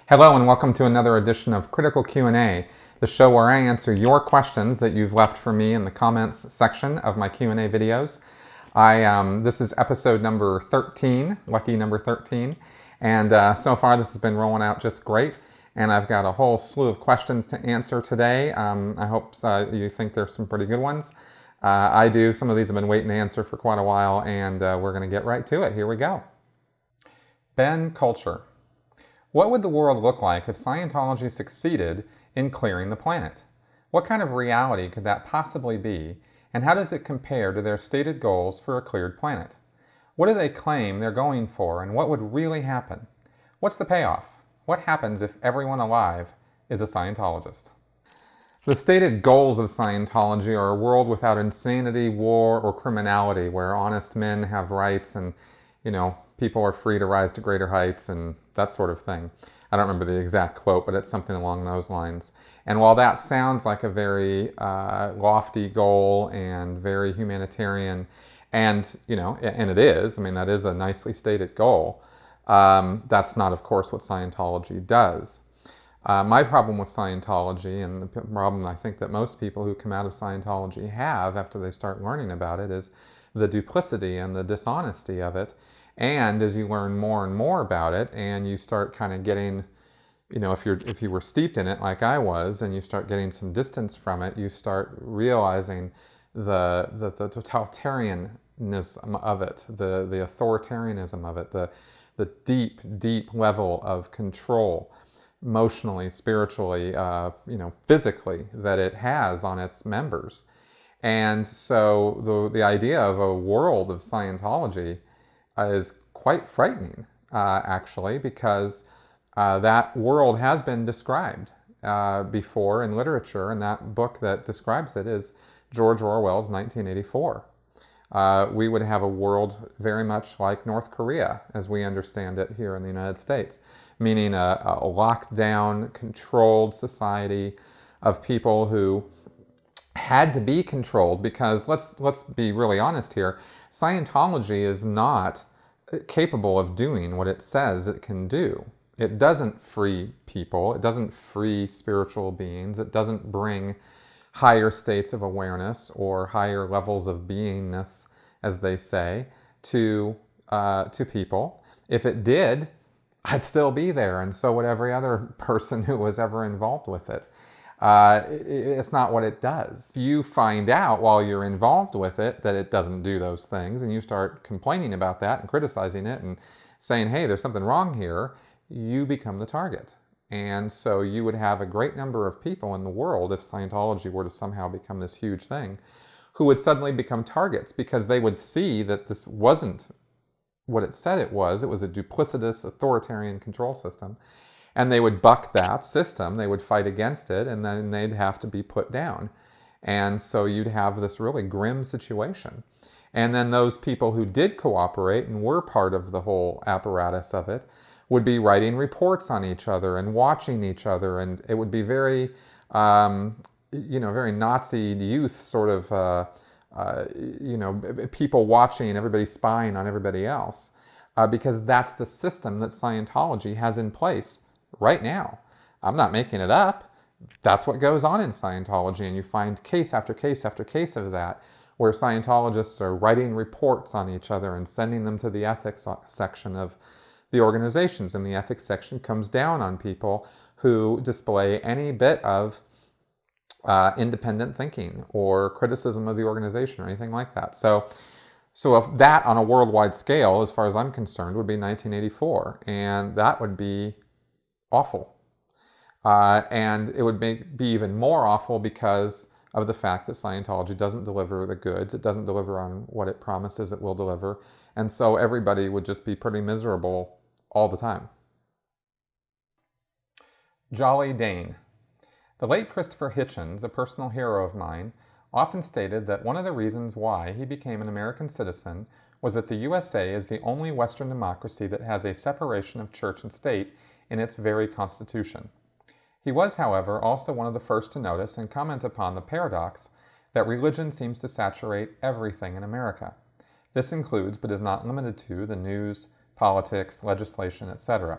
Hello and welcome to another edition of Critical Q&A, the show where I answer your questions that you've left for me in the comments section of my Q&A videos. This is episode number 13, lucky number 13, and so far this has been rolling out just great, and I've got a whole slew of questions to answer today. I hope you think there's some pretty good ones. I do. Some of these have been waiting to answer for quite a while, and we're going to get right to it. Here we go. Ben Culture. What would the world look like if Scientology succeeded in clearing the planet? What kind of reality could that possibly be, and how does it compare to their stated goals for a cleared planet? What do they claim they're going for, and what would really happen? What's the payoff? What happens if everyone alive is a Scientologist? The stated goals of Scientology are a world without insanity, war, or criminality, where honest men have rights and, people are free to rise to greater heights and that sort of thing. I don't remember the exact quote, but it's something along those lines. And while that sounds like a very lofty goal and very humanitarian, and it is, that is a nicely stated goal, that's not, of course, what Scientology does. My problem with Scientology, and the problem I think that most people who come out of Scientology have after they start learning about it, is the duplicity and the dishonesty of it. And as you learn more and more about it, and you start kind of getting, if you were steeped in it like I was, and you start getting some distance from it, you start realizing the totalitarianism of it, the authoritarianism of it, the deep, deep level of control, emotionally, spiritually, physically, that it has on its members. And so the idea of a world of Scientology is quite frightening, actually, because that world has been described before in literature, and that book that describes it is George Orwell's 1984. We would have a world very much like North Korea, as we understand it here in the United States, meaning a locked-down, controlled society of people who had to be controlled, because let's be really honest here, Scientology is not capable of doing what it says it can do. It doesn't free people, it doesn't free spiritual beings, it doesn't bring higher states of awareness or higher levels of beingness, as they say, to people. If it did, I'd still be there, and so would every other person who was ever involved with it. It's not what it does. You find out while you're involved with it that it doesn't do those things, and you start complaining about that and criticizing it and saying, hey, there's something wrong here, you become the target. And so you would have a great number of people in the world, if Scientology were to somehow become this huge thing, who would suddenly become targets because they would see that this wasn't what it said it was. It was a duplicitous, authoritarian control system. And they would buck that system, they would fight against it, and then they'd have to be put down. And so you'd have this really grim situation. And then those people who did cooperate and were part of the whole apparatus of it would be writing reports on each other and watching each other, and it would be very, very Nazi youth sort of, people watching, everybody spying on everybody else, because that's the system that Scientology has in place right now. I'm not making it up. That's what goes on in Scientology, and you find case after case after case of that, where Scientologists are writing reports on each other and sending them to the ethics section of the organizations, and the ethics section comes down on people who display any bit of independent thinking or criticism of the organization or anything like that. So if that on a worldwide scale, as far as I'm concerned, would be 1984, and that would be awful. And it would be even more awful because of the fact that Scientology doesn't deliver the goods. It doesn't deliver on what it promises it will deliver. And so everybody would just be pretty miserable all the time. Jolly Dane. The late Christopher Hitchens, a personal hero of mine, often stated that one of the reasons why he became an American citizen was that the USA is the only Western democracy that has a separation of church and state in its very constitution. He was, however, also one of the first to notice and comment upon the paradox that religion seems to saturate everything in America. This includes, but is not limited to, the news, politics, legislation, etc.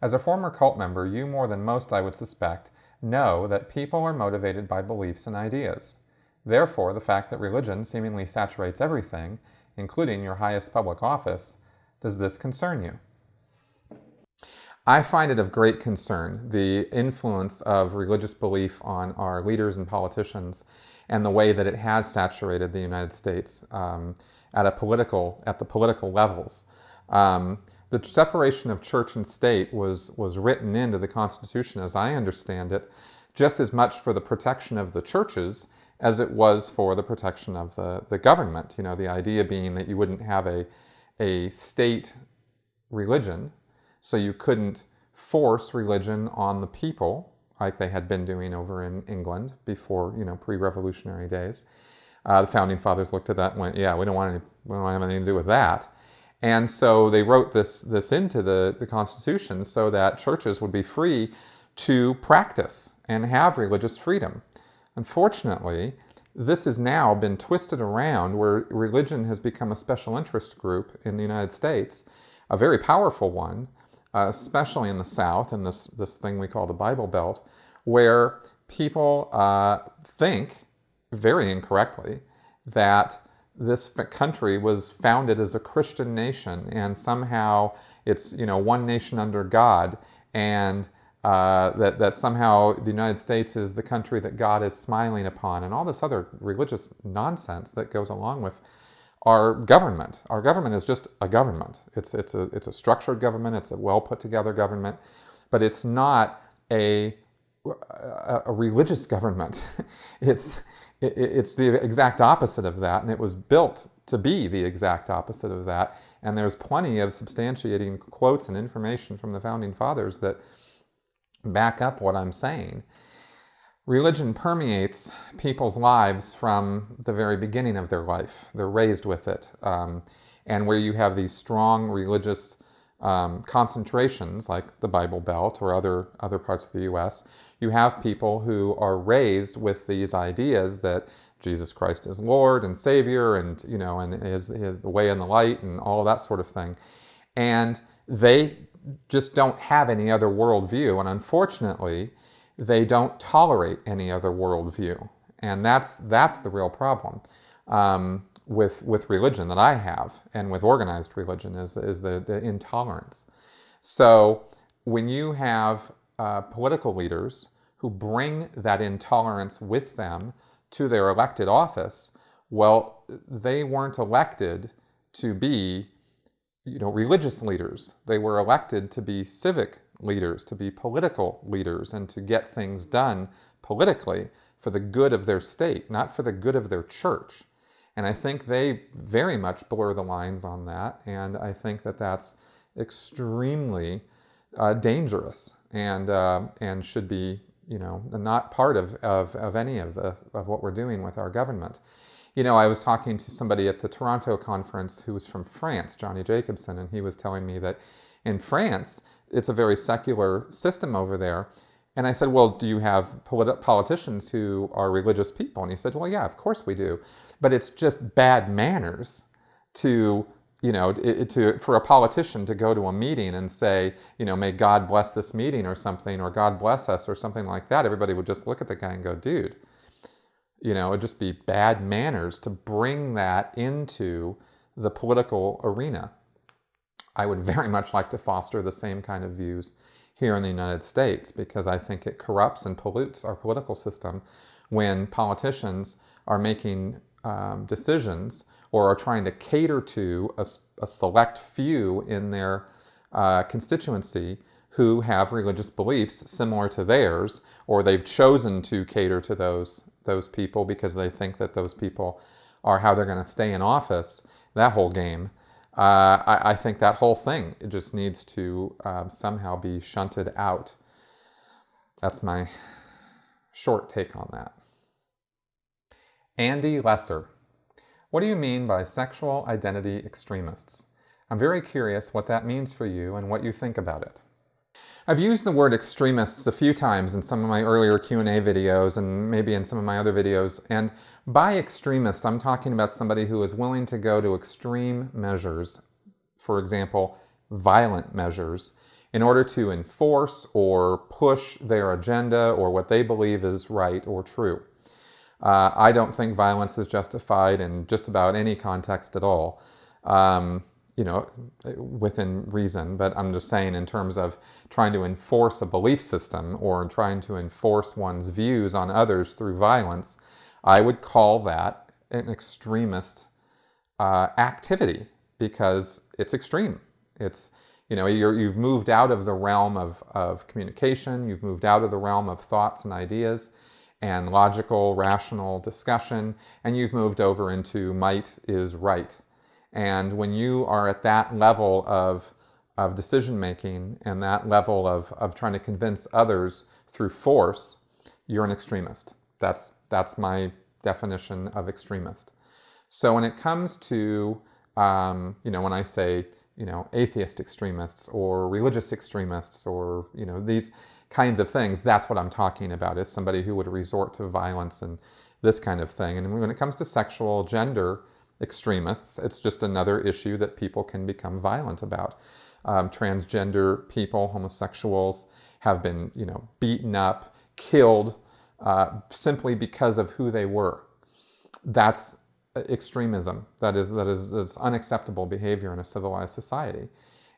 As a former cult member, you more than most, I would suspect, know that people are motivated by beliefs and ideas. Therefore, the fact that religion seemingly saturates everything, including your highest public office, does this concern you? I find it of great concern, the influence of religious belief on our leaders and politicians and the way that it has saturated the United States at the political levels. The separation of church and state was written into the Constitution, as I understand it, just as much for the protection of the churches as it was for the protection of the government. You know, the idea being that you wouldn't have a state religion, so you couldn't force religion on the people like they had been doing over in England before, you know, pre-revolutionary days. The Founding Fathers looked at that and went, yeah, we don't want to have anything to do with that. And so they wrote this into the Constitution so that churches would be free to practice and have religious freedom. Unfortunately, this has now been twisted around where religion has become a special interest group in the United States, a very powerful one, especially in the South, in this thing we call the Bible Belt, where people think, very incorrectly, that this country was founded as a Christian nation, and somehow it's, you know, one nation under God, and that somehow the United States is the country that God is smiling upon, and all this other religious nonsense that goes along with our government. Our government is just a government. It's a structured government. It's a well put together government, but it's not a religious government. It's the exact opposite of that, and it was built to be the exact opposite of that. And there's plenty of substantiating quotes and information from the Founding Fathers that back up what I'm saying. Religion permeates people's lives from the very beginning of their life. They're raised with it. And where you have these strong religious concentrations, like the Bible Belt or other parts of the U.S., you have people who are raised with these ideas that Jesus Christ is Lord and Savior, and, you know, and is the way and the light and all that sort of thing. And they just don't have any other worldview, and unfortunately, they don't tolerate any other worldview. And that's the real problem with religion that I have, and with organized religion, is the intolerance. So when you have political leaders who bring that intolerance with them to their elected office, well, they weren't elected to be, you know, religious leaders. They were elected to be civic leaders, to be political leaders, and to get things done politically for the good of their state, not for the good of their church. And I think they very much blur the lines on that, and I think that that's extremely dangerous and should be, you know, not part of any of what we're doing with our government. You know, I was talking to somebody at the Toronto conference who was from France, Johnny Jacobson, and he was telling me that in France, it's a very secular system over there. And I said, well, do you have politicians who are religious people? And he said, well, yeah, of course we do. But it's just bad manners to, you know, for a politician to go to a meeting and say, you know, may God bless this meeting or something, or God bless us or something like that. Everybody would just look at the guy and go, dude, you know, it'd just be bad manners to bring that into the political arena. I would very much like to foster the same kind of views here in the United States, because I think it corrupts and pollutes our political system when politicians are making decisions or are trying to cater to a select few in their constituency who have religious beliefs similar to theirs, or they've chosen to cater to those people because they think that those people are how they're going to stay in office. That whole game. I think that whole thing, it just needs to somehow be shunted out. That's my short take on that. Andy Lesser. What do you mean by sexual identity extremists? I'm very curious what that means for you and what you think about it. I've used the word extremists a few times in some of my earlier Q&A videos and maybe in some of my other videos, and by extremist I'm talking about somebody who is willing to go to extreme measures, for example, violent measures, in order to enforce or push their agenda or what they believe is right or true. I don't think violence is justified in just about any context at all, within reason, but I'm just saying in terms of trying to enforce a belief system or trying to enforce one's views on others through violence, I would call that an extremist activity, because it's extreme. It's, you've moved out of the realm of communication, you've moved out of the realm of thoughts and ideas and logical, rational discussion, and you've moved over into might is right. And when you are at that level of decision-making and that level of trying to convince others through force, you're an extremist. That's my definition of extremist. So when it comes to, when I say, atheist extremists or religious extremists or, these kinds of things, that's what I'm talking about, is somebody who would resort to violence and this kind of thing. And when it comes to sexual gender extremists, it's just another issue that people can become violent about. Transgender people, homosexuals, have been, beaten up, killed, simply because of who they were. That's extremism. That is unacceptable behavior in a civilized society.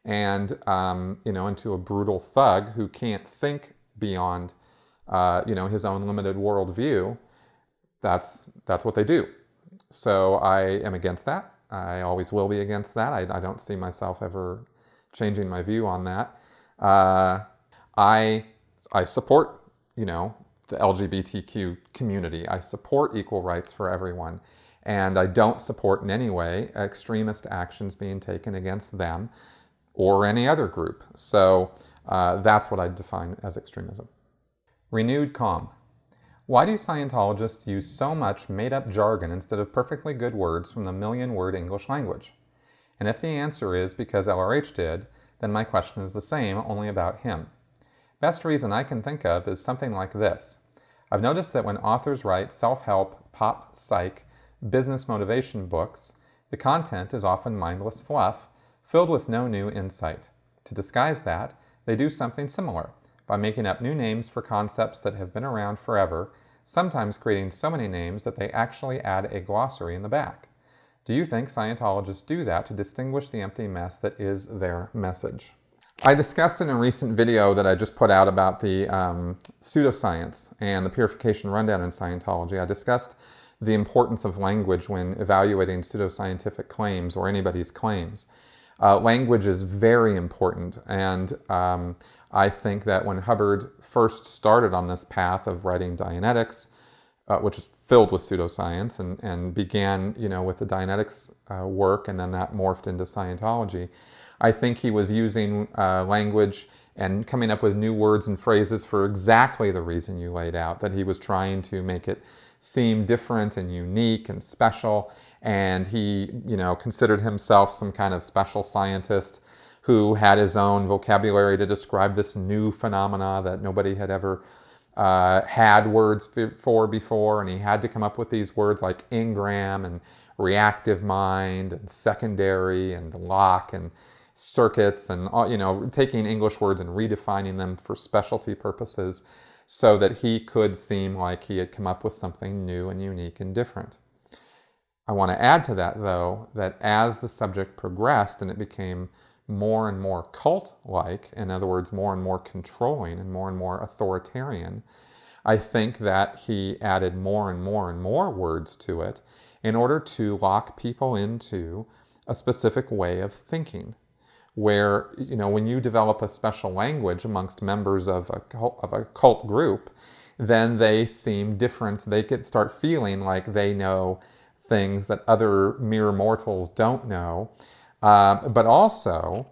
And, into a brutal thug who can't think beyond, his own limited worldview, that's what they do. So I am against that. I always will be against that. I don't see myself ever changing my view on that. I support, the LGBTQ community. I support equal rights for everyone. And I don't support in any way extremist actions being taken against them or any other group. So that's what I define as extremism. Renewed calm. Why do Scientologists use so much made-up jargon instead of perfectly good words from the million-word English language? And if the answer is because LRH did, then my question is the same, only about him. Best reason I can think of is something like this. I've noticed that when authors write self-help, pop, psych, business motivation books, the content is often mindless fluff, filled with no new insight. To disguise that, they do something similar, by making up new names for concepts that have been around forever, sometimes creating so many names that they actually add a glossary in the back. Do you think Scientologists do that to distinguish the empty mess that is their message? I discussed in a recent video that I just put out about the pseudoscience and the purification rundown in Scientology. I discussed the importance of language when evaluating pseudoscientific claims or anybody's claims. Language is very important, and I think that when Hubbard first started on this path of writing Dianetics, which is filled with pseudoscience, and began, with the Dianetics work, and then that morphed into Scientology, I think he was using language and coming up with new words and phrases for exactly the reason you laid out, that he was trying to make it seem different and unique and special, and he, considered himself some kind of special scientist who had his own vocabulary to describe this new phenomena that nobody had ever had words for before, and he had to come up with these words like engram and reactive mind and secondary and lock and circuits and, taking English words and redefining them for specialty purposes so that he could seem like he had come up with something new and unique and different. I want to add to that, though, that as the subject progressed and it became more and more cult-like, in other words, more and more controlling and more authoritarian, I think that he added more and more words to it in order to lock people into a specific way of thinking, where, when you develop a special language amongst members of a cult group, then they seem different. They could start feeling like they know things that other mere mortals don't know. But also,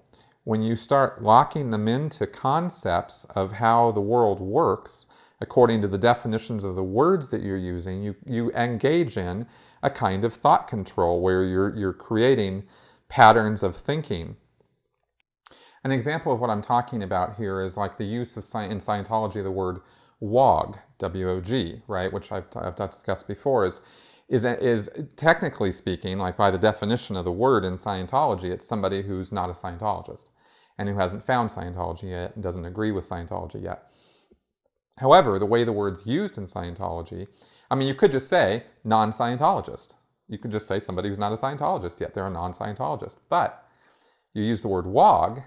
when you start locking them into concepts of how the world works, according to the definitions of the words that you're using, you engage in a kind of thought control where you're creating patterns of thinking. An example of what I'm talking about here is like the use of in Scientology the word WOG, W-O-G, right, which I've discussed before, is technically speaking, like by the definition of the word in Scientology, it's somebody who's not a Scientologist. and who hasn't found Scientology yet and doesn't agree with Scientology yet. However, the way the word's used in Scientology, I mean, you could just say non-Scientologist. You could just say somebody who's not a Scientologist yet, they're a non-Scientologist. But you use the word WOG,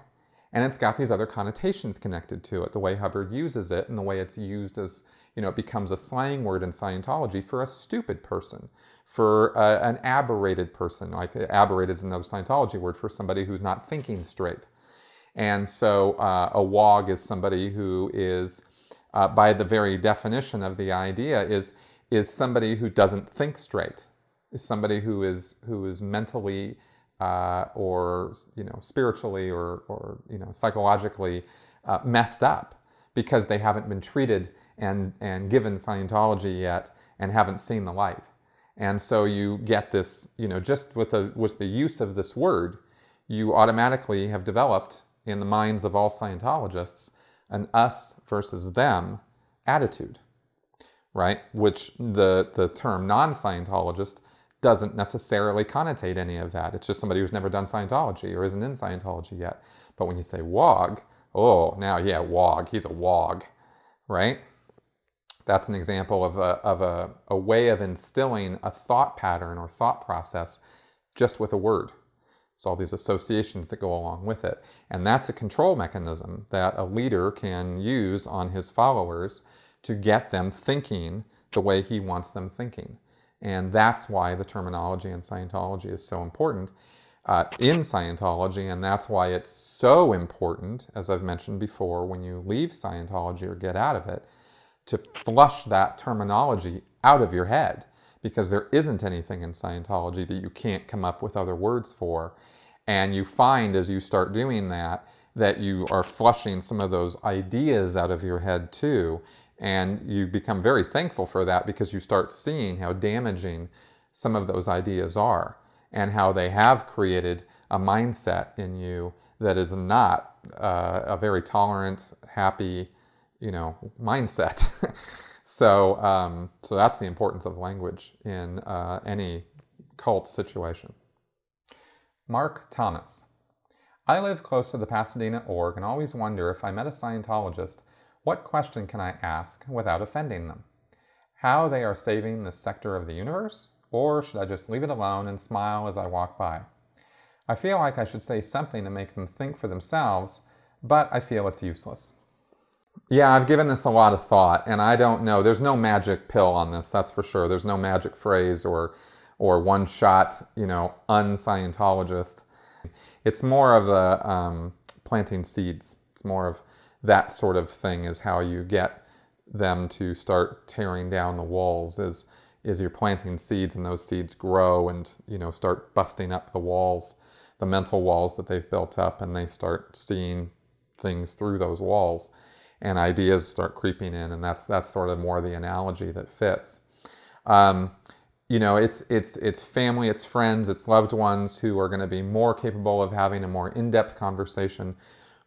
and it's got these other connotations connected to it, the way Hubbard uses it and the way it's used as, it becomes a slang word in Scientology for a stupid person, for an aberrated person. Like aberrated is another Scientology word for somebody who's not thinking straight. And so a WOG is somebody who is, by the very definition of the idea, is somebody who doesn't think straight, is somebody who is mentally or spiritually or psychologically messed up because they haven't been treated and given Scientology yet and haven't seen the light. And so you get this, just with the use of this word, you automatically have developed in the minds of all Scientologists an us versus them attitude, right? Which the term non-Scientologist doesn't necessarily connotate any of that. It's just somebody who's never done Scientology or isn't in Scientology yet. But when you say WOG, oh, now, yeah, WOG, he's a WOG, right? That's an example of a way of instilling a thought pattern or thought process just with a word. There's all these associations that go along with it. And that's a control mechanism that a leader can use on his followers to get them thinking the way he wants them thinking. And that's why the terminology in Scientology is so important in Scientology, and that's why it's so important, as I've mentioned before, when you leave Scientology or get out of it, to flush that terminology out of your head, because there isn't anything in Scientology that you can't come up with other words for. And you find as you start doing that you are flushing some of those ideas out of your head too. And you become very thankful for that because you start seeing how damaging some of those ideas are and how they have created a mindset in you that is not a very tolerant, happy, mindset. So that's the importance of language in any cult situation. Mark Thomas. I live close to the Pasadena org and always wonder if I met a Scientologist, what question can I ask without offending them? How they are saving this sector of the universe? Or should I just leave it alone and smile as I walk by? I feel like I should say something to make them think for themselves, but I feel it's useless. Yeah, I've given this a lot of thought, and I don't know. There's no magic pill on this, that's for sure. There's no magic phrase or one-shot, un-Scientologist. It's more of the planting seeds. It's more of that sort of thing is how you get them to start tearing down the walls, is you're planting seeds, and those seeds grow and, start busting up the walls, the mental walls that they've built up, and they start seeing things through those walls. And ideas start creeping in, and that's sort of more the analogy that fits. It's family, it's friends, it's loved ones who are going to be more capable of having a more in-depth conversation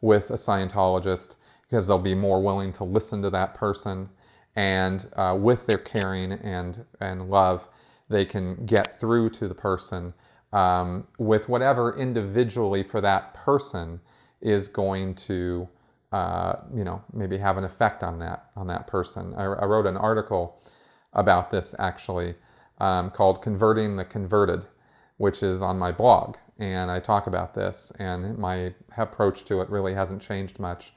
with a Scientologist because they'll be more willing to listen to that person, and with their caring and love, they can get through to the person with whatever individually for that person is going to maybe have an effect on that person. I wrote an article about this actually called Converting the Converted, which is on my blog, and I talk about this, and my approach to it really hasn't changed much.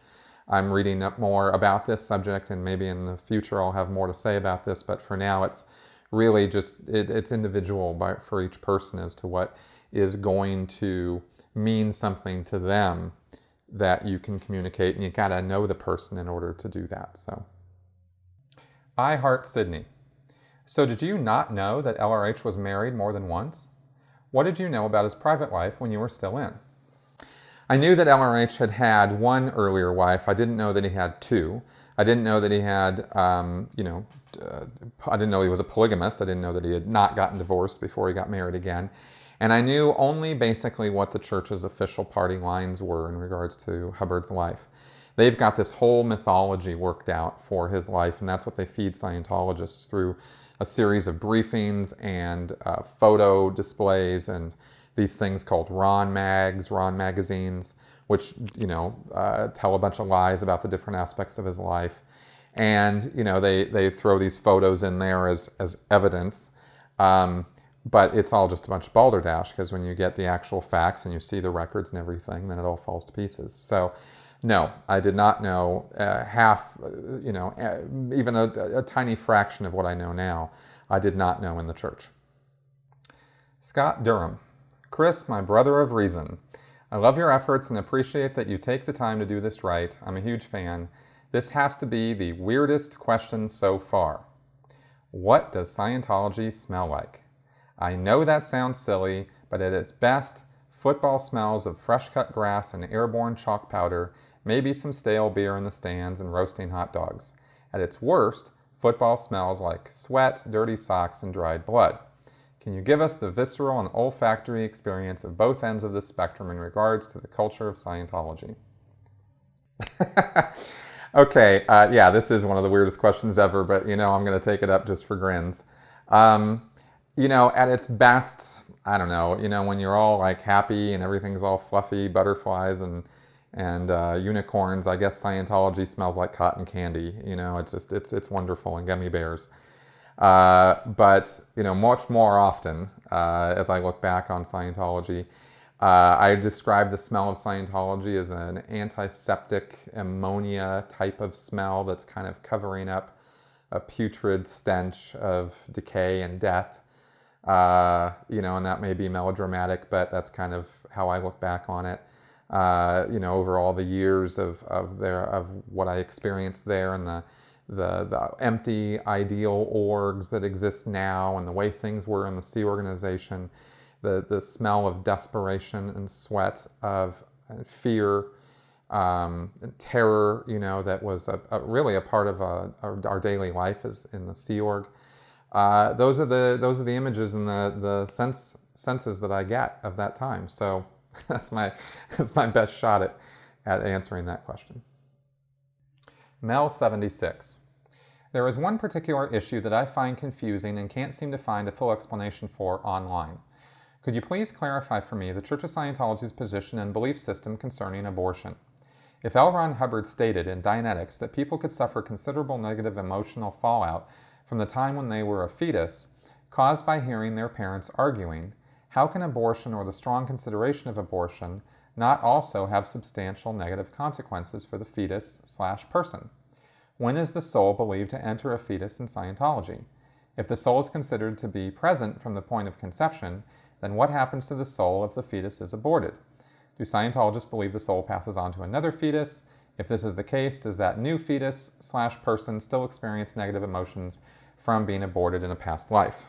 I'm reading up more about this subject, and maybe in the future I'll have more to say about this, but for now it's really just, it's individual for each person as to what is going to mean something to them that you can communicate, and you gotta know the person in order to do that. So, I Heart Sydney. So did you not know that LRH was married more than once? What did you know about his private life when you were still in? I knew that LRH had had one earlier wife. I didn't know that he had two. I didn't know that he had, I didn't know he was a polygamist. I didn't know that he had not gotten divorced before he got married again. And I knew only basically what the church's official party lines were in regards to Hubbard's life. They've got this whole mythology worked out for his life, and that's what they feed Scientologists through a series of briefings and photo displays and these things called Ron magazines, which, tell a bunch of lies about the different aspects of his life. And, they throw these photos in there as evidence. But it's all just a bunch of balderdash, because when you get the actual facts and you see the records and everything, then it all falls to pieces. So, no, I did not know even a tiny fraction of what I know now. I did not know in the church. Scott Durham. Chris, my brother of reason. I love your efforts and appreciate that you take the time to do this right. I'm a huge fan. This has to be the weirdest question so far. What does Scientology smell like? I know that sounds silly, but at its best, football smells of fresh-cut grass and airborne chalk powder, maybe some stale beer in the stands and roasting hot dogs. At its worst, football smells like sweat, dirty socks, and dried blood. Can you give us the visceral and olfactory experience of both ends of the spectrum in regards to the culture of Scientology? Okay, yeah, this is one of the weirdest questions ever, but I'm going to take it up just for grins. At its best, I don't know, when you're all like happy and everything's all fluffy, butterflies and unicorns, I guess Scientology smells like cotton candy. It's wonderful, and gummy bears. But much more often, as I look back on Scientology, I describe the smell of Scientology as an antiseptic ammonia type of smell that's kind of covering up a putrid stench of decay and death. And that may be melodramatic, but that's kind of how I look back on it. Over all the years of what I experienced there, and the empty ideal orgs that exist now, and the way things were in the Sea Organization, the smell of desperation and sweat, of fear, and terror, that was really a part of our daily life is in the Sea Org. Those are the images and the senses that I get of that time. So that's my best shot at answering that question. Mel76. There is one particular issue that I find confusing and can't seem to find a full explanation for online. Could you please clarify for me the Church of Scientology's position and belief system concerning abortion? If L. Ron Hubbard stated in Dianetics that people could suffer considerable negative emotional fallout from the time when they were a fetus, caused by hearing their parents arguing, how can abortion or the strong consideration of abortion not also have substantial negative consequences for the fetus/person? When is the soul believed to enter a fetus in Scientology? If the soul is considered to be present from the point of conception, then what happens to the soul if the fetus is aborted? Do Scientologists believe the soul passes on to another fetus? If this is the case, does that new fetus/person still experience negative emotions from being aborted in a past life?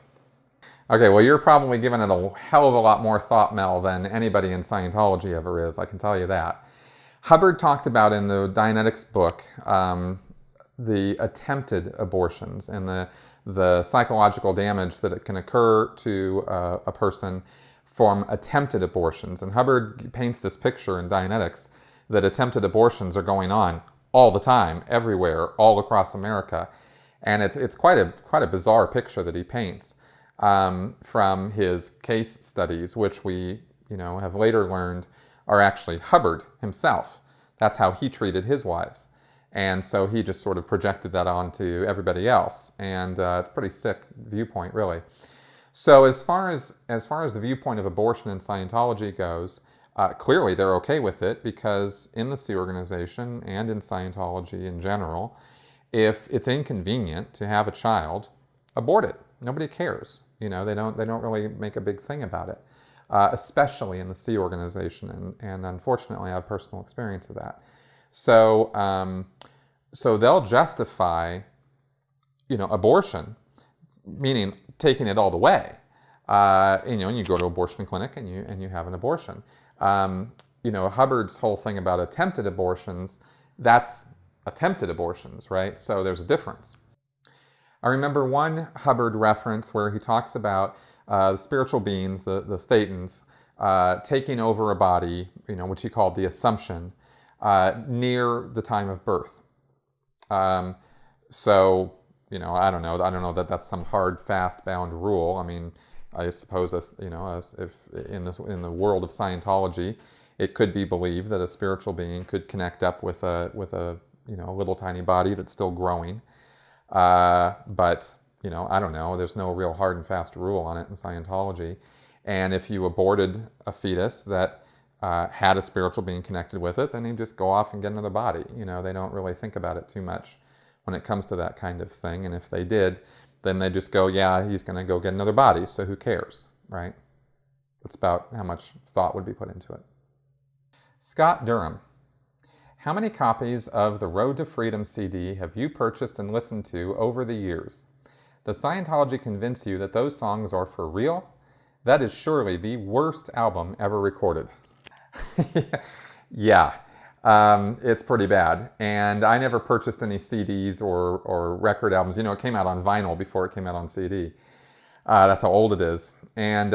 Okay, well, you're probably giving it a hell of a lot more thought, Mel, than anybody in Scientology ever is, I can tell you that. Hubbard talked about in the Dianetics book the attempted abortions and the psychological damage that it can occur to a person from attempted abortions. And Hubbard paints this picture in Dianetics that attempted abortions are going on all the time, everywhere, all across America. And it's quite a bizarre picture that he paints from his case studies, which we have later learned are actually Hubbard himself. That's how he treated his wives. And so he just sort of projected that onto everybody else. And it's a pretty sick viewpoint, really. So as far as the viewpoint of abortion in Scientology goes, clearly they're okay with it, because in the Sea Organization and in Scientology in general, if it's inconvenient to have a child, abort it. Nobody cares. They don't really make a big thing about it, especially in the Sea Organization. And unfortunately, I have personal experience of that. So they'll justify, abortion, meaning taking it all the way. And you go to an abortion clinic and you have an abortion. Hubbard's whole thing about attempted abortions, that's attempted abortions, right? So there's a difference. I remember one Hubbard reference where he talks about the spiritual beings, the Thetans, taking over a body, which he called the Assumption, near the time of birth. So, I don't know that that's some hard, fast, bound rule. I mean, I suppose if in the world of Scientology, it could be believed that a spiritual being could connect up with a little tiny body that's still growing. But I don't know. There's no real hard and fast rule on it in Scientology. And if you aborted a fetus that had a spiritual being connected with it, then they just go off and get another body. They don't really think about it too much when it comes to that kind of thing. And if they did, then they just go, yeah, he's going to go get another body, so who cares, right? That's about how much thought would be put into it. Scott Durham. How many copies of the Road to Freedom CD have you purchased and listened to over the years? Does Scientology convince you that those songs are for real? That is surely the worst album ever recorded. Yeah, it's pretty bad. And I never purchased any CDs or record albums. It came out on vinyl before it came out on CD. That's how old it is. And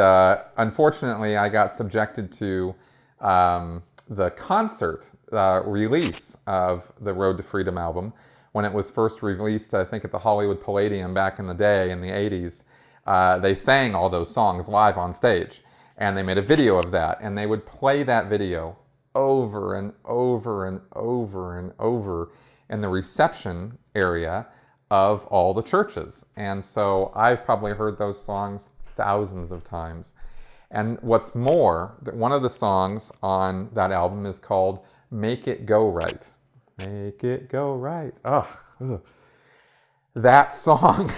unfortunately, I got subjected to the concert release of the Road to Freedom album when it was first released, I think, at the Hollywood Palladium back in the day, in the 80s. They sang all those songs live on stage, and they made a video of that, and they would play that video over and over and over and over in the reception area of all the churches. And so I've probably heard those songs thousands of times. And what's more, one of the songs on that album is called Make It Go Right. Make it go right. Ugh. That song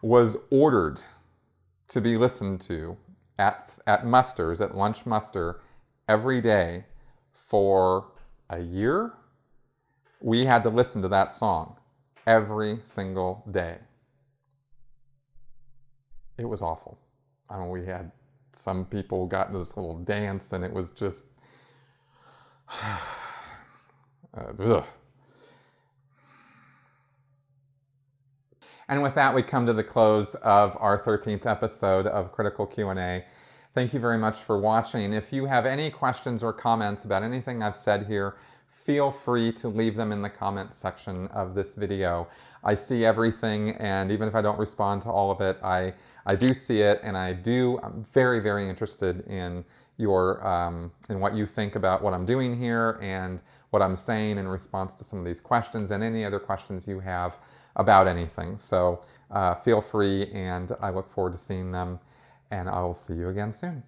was ordered to be listened to at musters, at lunch muster, every day for a year. We had to listen to that song every single day. It was awful. We had some people got into this little dance, and it was just ugh. And with that, we come to the close of our 13th episode of Critical Q&A. Thank you very much for watching. If you have any questions or comments about anything I've said here, feel free to leave them in the comments section of this video. I see everything, and even if I don't respond to all of it, I do see it, and I'm very, very interested in in what you think about what I'm doing here and what I'm saying in response to some of these questions and any other questions you have about anything. So feel free, and I look forward to seeing them, and I will see you again soon.